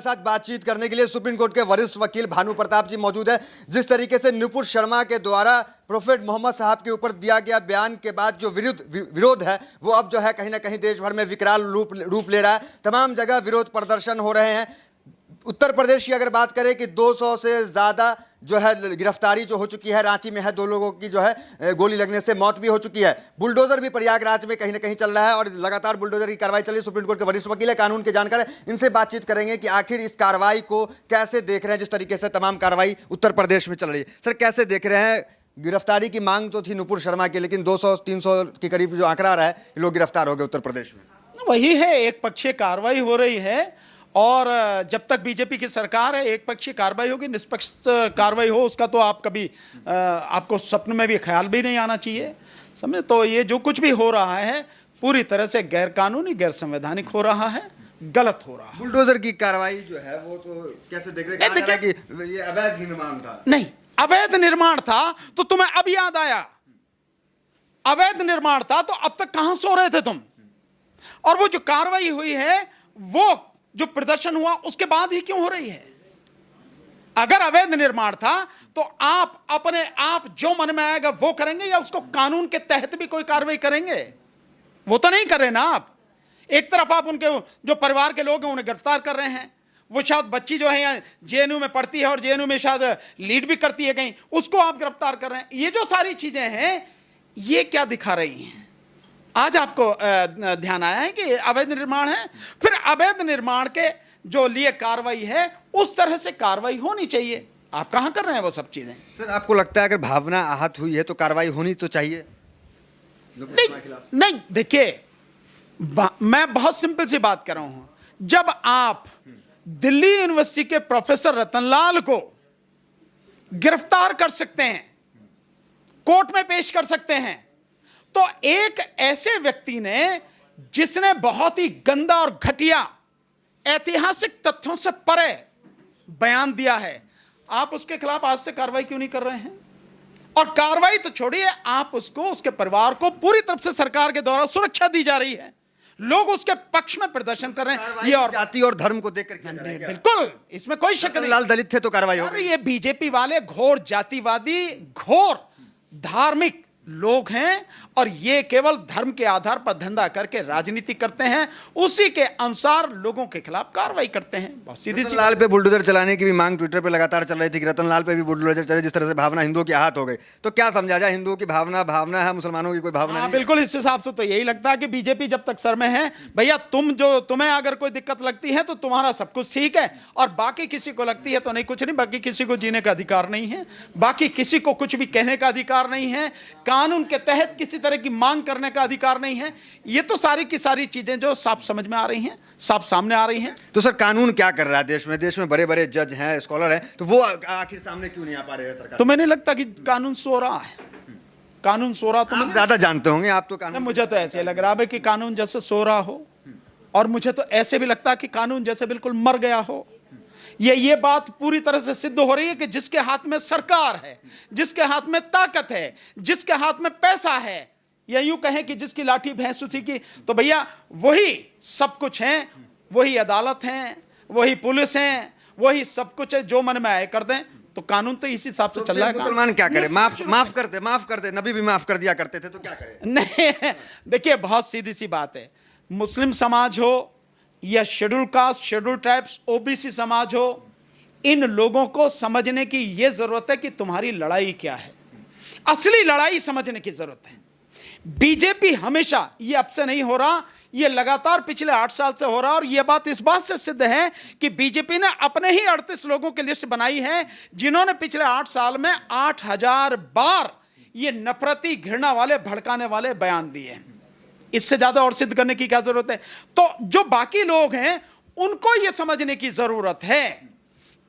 हमारे साथ बातचीत करने के लिए सुप्रीम कोर्ट के वरिष्ठ वकील भानु प्रताप जी मौजूद है। जिस तरीके से नुपुर शर्मा के द्वारा प्रोफेट मोहम्मद साहब के ऊपर दिया गया बयान के बाद जो विरोध है वो अब जो है कहीं ना कहीं देश भर में विकराल रूप ले रहा है। तमाम जगह विरोध प्रदर्शन हो रहे हैं। उत्तर प्रदेश की अगर बात करें कि 200 से ज़्यादा जो है गिरफ्तारी जो हो चुकी है, रांची में है 2 लोगों की जो है गोली लगने से मौत भी हो चुकी है। बुलडोजर भी प्रयागराज में कहीं ना कहीं चल रहा है और लगातार बुलडोजर की कार्रवाई चल रही है। सुप्रीम कोर्ट के वरिष्ठ वकील है, कानून के जानकार है, इनसे बातचीत करेंगे कि आखिर इस कार्रवाई को कैसे देख रहे हैं। जिस तरीके से तमाम कार्रवाई उत्तर प्रदेश में चल रही है, सर कैसे देख रहे हैं? गिरफ्तारी की मांग तो थी नुपुर शर्मा की, लेकिन 200-300 के करीब जो आंकड़ा आ रहा है लोग गिरफ्तार हो गए उत्तर प्रदेश में। वही है, एक पक्षीय कार्रवाई हो रही है और जब तक बीजेपी की सरकार है एक पक्षीय कार्रवाई होगी, निष्पक्ष कार्रवाई हो उसका तो आप कभी आपको स्वप्न में भी ख्याल भी नहीं आना चाहिए, समझे। तो ये जो कुछ भी हो रहा है पूरी तरह से गैर कानूनी, गैर संवैधानिक हो रहा है, गलत हो रहा है। बुलडोजर की कार्रवाई जो है वो तो कैसे देख रहे हैं कि ये अवैध निर्माण था? नहीं, अवैध निर्माण था तो तुम्हें अब याद आया? अवैध निर्माण था तो अब तक कहां सो रहे थे तुम? और वो जो कार्रवाई हुई है, वो जो प्रदर्शन हुआ उसके बाद ही क्यों हो रही है? अगर अवैध निर्माण था तो आप अपने आप जो मन में आएगा वो करेंगे या उसको कानून के तहत भी कोई कार्रवाई करेंगे? वो तो नहीं कर रहे ना आप। एक तरफ आप उनके जो परिवार के लोग हैं उन्हें गिरफ्तार कर रहे हैं, वो शायद बच्ची जो है जेएनयू में पढ़ती है और जेएनयू में शायद लीड भी करती है कहीं, उसको आप गिरफ्तार कर रहे हैं। ये जो सारी चीजें हैं ये क्या दिखा रही हैं? आज आपको ध्यान आया है कि अवैध निर्माण है, फिर अवैध निर्माण के जो लिए कार्रवाई है उस तरह से कार्रवाई होनी चाहिए। आप कहां कर रहे हैं वो सब चीजें? सर आपको लगता है अगर भावना आहत हुई है तो कार्रवाई होनी तो चाहिए? नहीं, देखिए मैं बहुत सिंपल सी बात कर रहा हूं। जब आप दिल्ली यूनिवर्सिटी के प्रोफेसर रतनलाल को गिरफ्तार कर सकते हैं, कोर्ट में पेश कर सकते हैं, तो एक ऐसे व्यक्ति ने जिसने बहुत ही गंदा और घटिया ऐतिहासिक तथ्यों से परे बयान दिया है, आप उसके खिलाफ आज से कार्रवाई क्यों नहीं कर रहे हैं? और कार्रवाई तो छोड़िए, आप उसको, उसके परिवार को पूरी तरफ से सरकार के द्वारा सुरक्षा दी जा रही है, लोग उसके पक्ष में प्रदर्शन कर रहे हैं। ये और जाति और धर्म को देखकर बिल्कुल, इसमें कोई शक नहीं। लाल दलित थे तो कार्रवाई हो गई। ये बीजेपी वाले घोर जातिवादी, घोर धार्मिक लोग हैं और ये केवल धर्म के आधार पर धंधा करके राजनीति करते हैं, उसी के अनुसार लोगों के खिलाफ कार्रवाई करते हैं। बहुत सीधी सी। रतनलाल पे बुलडोजर चलाने की भी मांग ट्विटर पे लगातार चल रही थी कि रतनलाल पे भी बुलडोजर चले, जिस तरह से भावना हिंदुओं की आहत हो गई। तो क्या समझा जाए, हिंदुओं की भावना है, मुसलमानों की कोई भावना नहीं? बिल्कुल, इस हिसाब से तो यही लगता है कि बीजेपी जब तक सर में है, भैया तुम्हें अगर कोई दिक्कत लगती है तो तुम्हारा सब कुछ ठीक है, और बाकी किसी को लगती है तो नहीं, कुछ नहीं। बाकी किसी को जीने का अधिकार नहीं है, बाकी किसी को कुछ भी कहने का अधिकार नहीं है, कानून के तहत किसी तरह की मांग करने का अधिकार नहीं है। ये तो सारी की सारी चीजें जो साफ समझ में आ रही हैं, साफ सामने आ रही हैं। तो सर कानून क्या कर रहा है देश में? देश में बड़े बड़े जज हैं, स्कॉलर हैं, तो वो आखिर सामने क्यों नहीं आ पा रहे हैं सरकार? तुम्हें नहीं लगता कि कानून सो रहा है? कानून सो रहा, तुम ज्यादा जानते होंगे आप तो कानून। मुझे तो ऐसे लग रहा है कि कानून जैसे सो रहा हो, और मुझे तो ऐसे भी लगता है कि कानून जैसे बिल्कुल मर गया हो। ये बात पूरी तरह से सिद्ध हो रही है कि जिसके हाथ में सरकार है, जिसके हाथ में ताकत है, जिसके हाथ में पैसा है, या यूं कहें कि जिसकी लाठी भैंस उसी की, तो भैया वही सब कुछ है, वही अदालत है, वही पुलिस है, वही सब कुछ है। जो मन में आए कर दें, तो कानून तो इसी हिसाब से चल रहा है। मुसलमान क्या करे? माफ कर दे, नबी भी माफ कर दिया करते थे, तो क्या करें? नहीं, देखिए बहुत सीधी सी बात है, मुस्लिम समाज हो या schedule caste, schedule tribes, OBC समाज हो, इन लोगों को समझने की यह जरूरत है कि तुम्हारी लड़ाई क्या है। असली लड़ाई समझने की जरूरत है। बीजेपी हमेशा, ये अब से नहीं हो रहा, ये लगातार पिछले 8 साल से हो रहा, और ये बात इस बात से सिद्ध है कि बीजेपी ने अपने ही 38 लोगों की लिस्ट बनाई है जिन्होंने पिछले 8 साल में 8000 बार ये नफरती, घृणा वाले, भड़काने वाले बयान दिए हैं। इससे ज्यादा और सिद्ध करने की क्या जरूरत है? तो जो बाकी लोग हैं उनको यह समझने की जरूरत है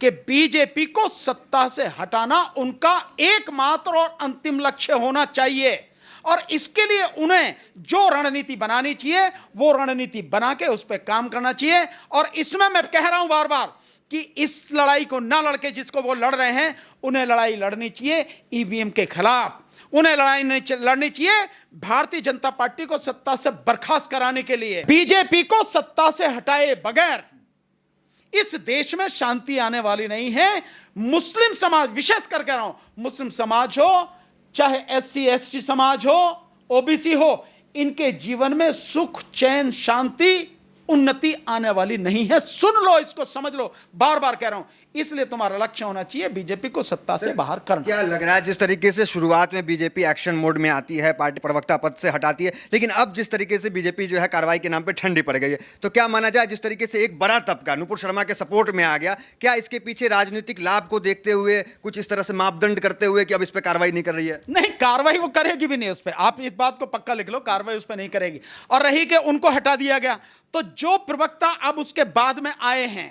कि बीजेपी को सत्ता से हटाना उनका एकमात्र और अंतिम लक्ष्य होना चाहिए, और इसके लिए उन्हें जो रणनीति बनानी चाहिए वो रणनीति बना के उस पर काम करना चाहिए। और इसमें मैं कह रहा हूं बार बार कि इस लड़ाई को ना लड़के जिसको वो लड़ रहे हैं, उन्हें लड़ाई लड़नी चाहिए ईवीएम के खिलाफ, उन्हें लड़ाई लड़नी चाहिए भारतीय जनता पार्टी को सत्ता से बर्खास्त कराने के लिए। बीजेपी को सत्ता से हटाए बगैर इस देश में शांति आने वाली नहीं है। मुस्लिम समाज, विशेष कर कह रहा हूं, मुस्लिम समाज हो, चाहे SC ST समाज हो, OBC हो, इनके जीवन में सुख, चैन, शांति, उन्नति आने वाली नहीं है। सुन लो, इसको समझ लो, बार बार कह रहा हूं। इसलिए तुम्हारा लक्ष्य होना चाहिए बीजेपी को सत्ता से बाहर करना। क्या लग रहा है, जिस तरीके से शुरुआत में बीजेपी एक्शन मोड में आती है, पार्टी प्रवक्ता पद से हटाती है, लेकिन अब जिस तरीके से बीजेपी जो है कार्रवाई के नाम पे ठंडी पड़ गई है, तो क्या माना जाए जिस तरीके से एक बड़ा तबका नुपुर शर्मा के सपोर्ट में आ गया, क्या इसके पीछे राजनीतिक लाभ को देखते हुए कुछ इस तरह से मापदंड करते हुए कि अब इस पर कार्रवाई नहीं कर रही है? नहीं, कार्रवाई वो करेगी भी नहीं उस पर, आप इस बात को पक्का लिख लो, कार्रवाई उस पर नहीं करेगी। और रही कि उनको हटा दिया गया, तो जो प्रवक्ता अब उसके बाद में आए हैं,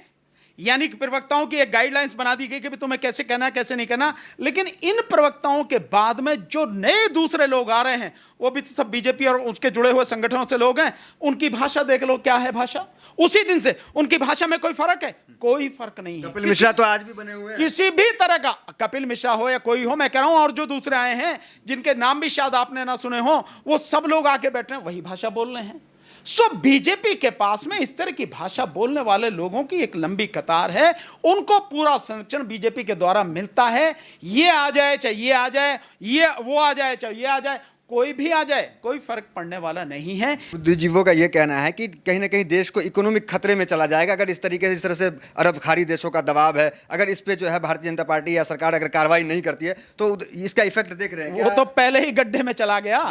यानी कि प्रवक्ताओं की एक गाइडलाइंस बना दी गई कि तुम्हें कैसे कहना है, कैसे नहीं कहना, लेकिन इन प्रवक्ताओं के बाद में जो नए दूसरे लोग आ रहे हैं, वो भी सब बीजेपी और उसके जुड़े हुए संगठनों से लोग हैं। उनकी भाषा देख लो, क्या है भाषा, उसी दिन से उनकी भाषा में कोई फर्क है? कोई फर्क नहीं है। कपिल मिश्रा तो आज भी बने हुए हैं। किसी भी तरह का, कपिल मिश्रा हो या कोई हो, मैं कह रहा हूं, और जो दूसरे आए हैं जिनके नाम भी शायद आपने ना सुने हो, वो सब लोग आके बैठे हैं, वही भाषा बोल रहे हैं। सो बीजेपी के पास में इस तरह की भाषा बोलने वाले लोगों की एक लंबी कतार है। उनको पूरा संरक्षण बीजेपी के द्वारा मिलता है। ये आ जाए चाहे ये आ जाए, ये वो आ जाए चाहे ये आ जाए, कोई भी आ जाए, कोई फर्क पड़ने वाला नहीं है। बुद्धिजीवियों का यह कहना है कि कहीं ना कहीं देश को इकोनॉमिक खतरे में चला जाएगा अगर इस तरीके से, इस तरह से अरब खाड़ी देशों का दबाव है, अगर इस पे जो है भारतीय जनता पार्टी या सरकार अगर कार्रवाई नहीं करती है तो इसका इफेक्ट देख रहे हैं। वो तो पहले ही गड्ढे में चला गया।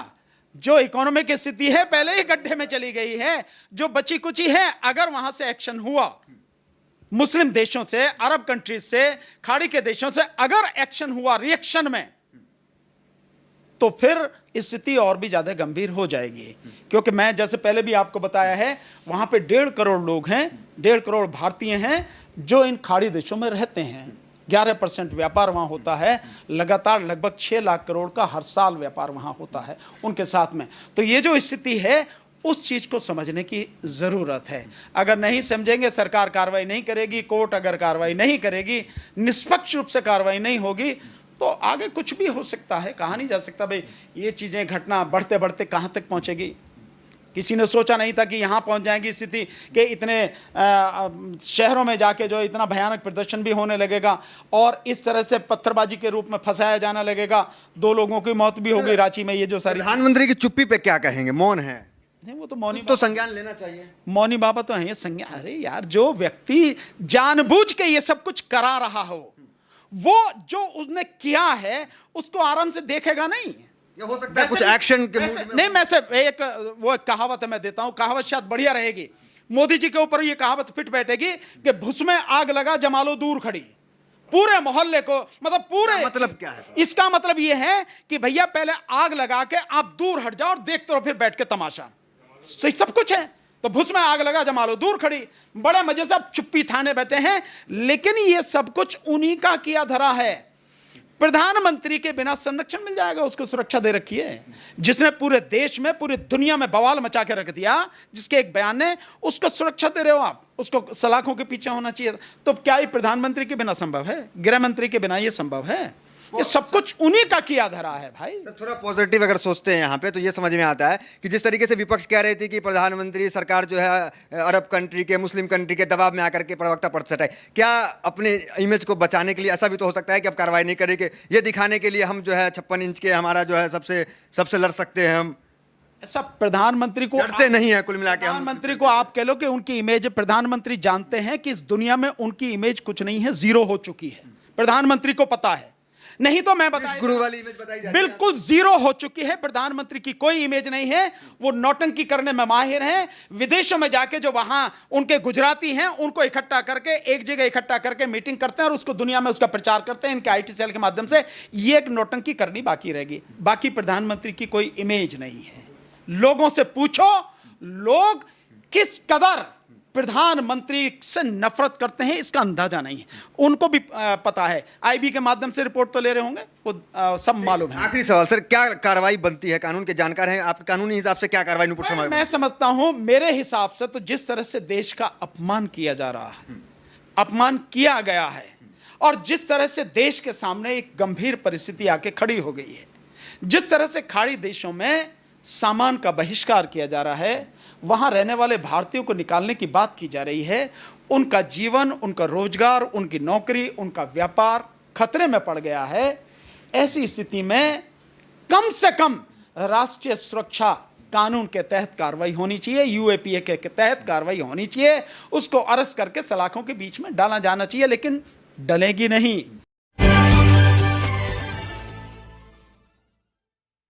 जो इकोनॉमी की स्थिति है पहले ही गड्ढे में चली गई है। जो बची कुची है, अगर वहां से एक्शन हुआ, मुस्लिम देशों से, अरब कंट्रीज से, खाड़ी के देशों से अगर एक्शन हुआ रिएक्शन में, तो फिर स्थिति और भी ज्यादा गंभीर हो जाएगी। क्योंकि मैं जैसे पहले भी आपको बताया है, वहां पे 1.5 करोड़ लोग हैं, 1.5 करोड़ भारतीय हैं जो इन खाड़ी देशों में रहते हैं। 11% व्यापार वहाँ होता है, लगातार लगभग 6 लाख करोड़ का हर साल व्यापार वहाँ होता है उनके साथ में। तो ये जो स्थिति है, उस चीज़ को समझने की ज़रूरत है। अगर नहीं समझेंगे, सरकार कार्रवाई नहीं करेगी, कोर्ट अगर कार्रवाई नहीं करेगी, निष्पक्ष रूप से कार्रवाई नहीं होगी, तो आगे कुछ भी हो सकता है। कहा नहीं जा सकता भाई ये चीज़ें, घटना बढ़ते बढ़ते कहाँ तक पहुँचेगी। किसी ने सोचा नहीं था कि यहाँ पहुँच जाएगी स्थिति कि इतने शहरों में जाके जो इतना भयानक प्रदर्शन भी होने लगेगा और इस तरह से पत्थरबाजी के रूप में फंसाया जाने लगेगा। 2 लोगों की मौत भी होगी रांची में। ये जो सारी, प्रधानमंत्री की चुप्पी पे क्या कहेंगे? मौन है, नहीं वो तो मौनी तो संज्ञान लेना चाहिए। मौनी बाबा तो है ये संज्ञान। अरे यार, जो व्यक्ति जानबूझ के ये सब कुछ करा रहा हो, वो जो उसने किया है उसको आराम से देखेगा नहीं। ये हो सकता है कुछ एक्शन के मूड में। नहीं, मैं से एक वो एक कहावत है, मैं देता हूं, कहावत शायद बढ़िया रहेगी। मोदी जी के ऊपर ये कहावत फिट बैठेगी कि भुस में आग लगा जमालो दूर खड़ी। पूरे मोहल्ले को, मतलब पूरे, मतलब क्या है? इसका मतलब ये है कि भैया पहले आग लगा के आप दूर हट जाओ और देखते रहो फिर बैठ के तमाशा। सब कुछ है। तो भुस में आग लगा जमा लो दूर खड़ी, बड़े मजे से आप चुप्पी थाने बैठे हैं। लेकिन ये सब कुछ उन्हीं का किया धरा है। प्रधानमंत्री के बिना संरक्षण मिल जाएगा, उसको सुरक्षा दे रखी है, जिसने पूरे देश में, पूरी दुनिया में बवाल मचा के रख दिया, जिसके एक बयान ने, उसको सुरक्षा दे रहे हो आप। उसको सलाखों के पीछे होना चाहिए। तो क्या ये प्रधानमंत्री के बिना संभव है? गृह मंत्री के बिना ये संभव है? ये सब कुछ उन्हीं का किया धरा है भाई। तो थोड़ा पॉजिटिव अगर सोचते हैं यहाँ पे, तो ये समझ में आता है कि जिस तरीके से विपक्ष कह रही थी कि प्रधानमंत्री सरकार जो है अरब कंट्री के, मुस्लिम कंट्री के दबाव में आकर के प्रवक्ता पद से हटाए, क्या अपने इमेज को बचाने के लिए ऐसा भी तो हो सकता है कि अब कार्रवाई नहीं करेंगे, ये दिखाने के लिए हम जो है 56 इंच के, हमारा जो है सबसे लड़ सकते हैं हम? ऐसा प्रधानमंत्री को डरते नहीं है कुल मिला के? प्रधानमंत्री को आप कह लो कि उनकी इमेज, प्रधानमंत्री जानते हैं कि इस दुनिया में उनकी इमेज कुछ नहीं है, 0 हो चुकी है। प्रधानमंत्री को पता है। नहीं तो मैं बता, गुरु वाली इमेज बताई जाती है। बिल्कुल 0 हो चुकी है। प्रधानमंत्री की कोई इमेज नहीं है। वो नौटंकी करने में माहिर हैं। विदेशों में जाके जो वहां उनके गुजराती हैं, उनको इकट्ठा करके एक जगह इकट्ठा करके मीटिंग करते हैं और उसको दुनिया में उसका प्रचार करते हैं इनके IT सेल के माध्यम से। ये एक नौटंकी करनी बाकी रहेगी। बाकी प्रधानमंत्री की कोई इमेज नहीं है। लोगों से पूछो, लोग किस कदर प्रधानमंत्री से नफरत करते हैं, इसका अंदाजा नहीं है। उनको भी पता है। IB के माध्यम से रिपोर्ट तो ले रहे होंगे, वो सब मालूम है। आखिरी सवाल सर, क्या कार्रवाई बनती है? कानून के जानकार हैं आप, कानूनी हिसाब से क्या कार्रवाई नुपुर शर्मा? मैं समझता हूं, मेरे हिसाब से तो जिस तरह से देश का अपमान किया जा रहा है, अपमान किया गया है, और जिस तरह से देश के सामने एक गंभीर परिस्थिति आके खड़ी हो गई है, जिस तरह से खाड़ी देशों में सामान का बहिष्कार किया जा रहा है, वहाँ रहने वाले भारतीयों को निकालने की बात की जा रही है। उनका जीवन, उनका रोजगार, उनकी नौकरी, उनका व्यापार खतरे में पड़ गया है। ऐसी स्थिति में कम से कम राष्ट्रीय सुरक्षा कानून के तहत कार्रवाई होनी चाहिए, यूएपीए के तहत कार्रवाई होनी चाहिए। उसको अरेस्ट करके सलाखों के बीच में डाला जाना चाहिए, लेकिन डलेगी नहीं।